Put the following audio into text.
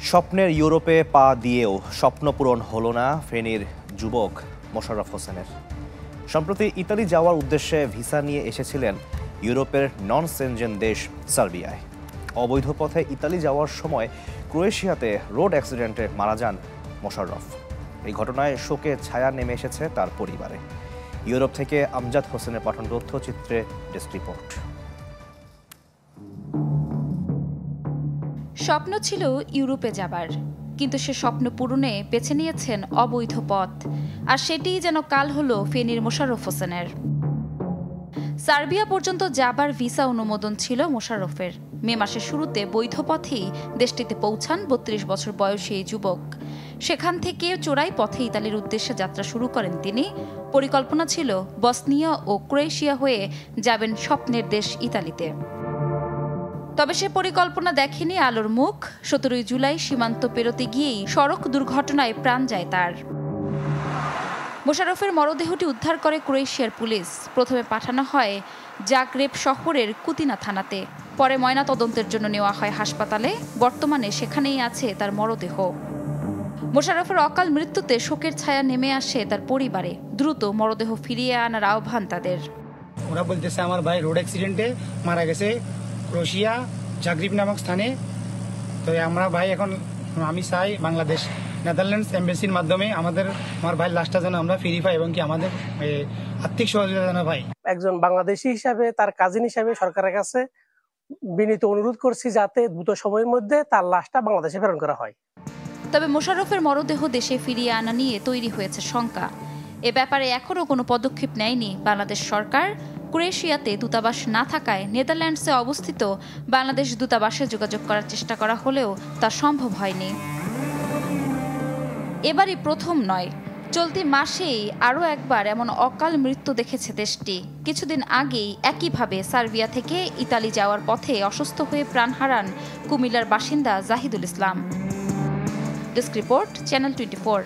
স্বপ্নের ইউরোপে পা দিয়েও স্বপ্ন পূরণ হলো না ফেনীর যুবক মোশাররফ হোসেনের। সম্প্রতি ইতালি যাওয়ার উদ্দেশ্যে ভিসা নিয়ে এসেছিলেন ইউরোপের নন সেনজেন দেশ সার্বিয়ায়। অবৈধ পথে ইতালি যাওয়ার সময় ক্রোয়েশিয়াতে রোড অ্যাক্সিডেন্টে মারা যান মোশাররফ। এই ঘটনায় শোকে ছায়া নেমে এসেছে তার পরিবারে। ইউরোপ থেকে আমজাদ হোসেনের পাঠানো তথ্যচিত্রে ডেস্ক রিপোর্ট। স্বপ্ন ছিল ইউরোপে যাবার, কিন্তু সে স্বপ্ন পূরণে বেছে নিয়েছেন অবৈধ পথ। আর সেটিই যেন কাল হলো ফেনীর মোশাররফ হোসেনের। সার্বিয়া পর্যন্ত যাবার ভিসা অনুমোদন ছিল মোশাররফের। মে মাসের শুরুতে বৈধ পথেই দেশটিতে পৌঁছান ৩২ বছর বয়সী এই যুবক। সেখান থেকে চোরাই পথে ইতালির উদ্দেশ্যে যাত্রা শুরু করেন তিনি। পরিকল্পনা ছিল বসনিয়া ও ক্রোয়েশিয়া হয়ে যাবেন স্বপ্নের দেশ ইতালিতে। তবে সে পরিকল্পনা দেখেনি আলোর মুখ। ১৭ জুলাই সীমান্ত পেরোতে গিয়েই সড়ক দুর্ঘটনায় প্রাণ যায় তার। মোশাররফের মরদেহটি উদ্ধার করে ক্রোয়েশিয়ার পুলিশ। প্রথমে পাঠানো হয় জাগরেব শহরের কুতিনা থানাতে, পরে ময়না তদন্তের জন্য নেওয়া হয় হাসপাতালে। বর্তমানে সেখানেই আছে তার মরদেহ। মোশাররফের অকাল মৃত্যুতে শোকের ছায়া নেমে আসে তার পরিবারে। দ্রুত মরদেহ ফিরিয়ে আনার আহ্বান তাদের। ওরা বলতেছে আমার ভাই রোড অ্যাক্সিডেন্টে মারা গেছে ক্রোয়েশিয়া জাগরিব নামক স্থানে। তো আমরা ভাই এখন আমি চাই বাংলাদেশ নেদারল্যান্ডস এমবেসির মাধ্যমে আমার ভাই লাশটা যেন আমরা ফিরি পাই এবং কি আমাদের আর্থিক সহযোগিতা যেন পাই। একজন বাংলাদেশি হিসাবে, তার কাজিন হিসাবে সরকারের কাছে বিনীত অনুরোধ করছি যাতে দ্রুত সময়ের মধ্যে তার লাশটা বাংলাদেশে প্রেরণ করা হয়। তবে মোশাররফের মরদেহ দেশে ফিরিয়ে আনা নিয়ে তৈরি হয়েছে শঙ্কা। এ ব্যাপারে এখনও কোনো পদক্ষেপ নেয়নি বাংলাদেশ সরকার। ক্রোয়েশিয়াতে দূতাবাস না থাকায় নেদারল্যান্ডসে অবস্থিত বাংলাদেশ দূতাবাসে যোগাযোগ করার চেষ্টা করা হলেও তা সম্ভব হয়নি। এবারই প্রথম নয়, চলতি মাসেই আরও একবার এমন অকাল মৃত্যু দেখেছে দেশটি। কিছুদিন আগেই একইভাবে সার্বিয়া থেকে ইতালি যাওয়ার পথে অসুস্থ হয়ে প্রাণ হারান কুমিল্লার বাসিন্দা Zahidul Islam. Desk report, channel 24।